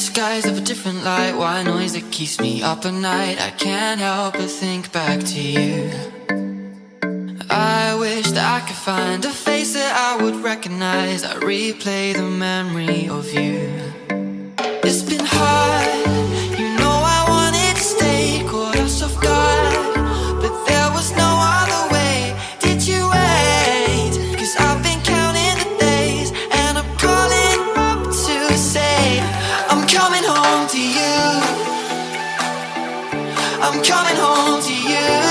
skies of a different light, white noise that keeps me up at night. I can't help but think back to you. I wish that I could find a face that I would recognize. I replay the memory of you. It's been hard, you know I wanted to stay, caught us off guard, but there was no other way. Did you wait? 'Cause I've been counting the days, and I'm calling up to say I'm coming home to you. I'm coming home to you.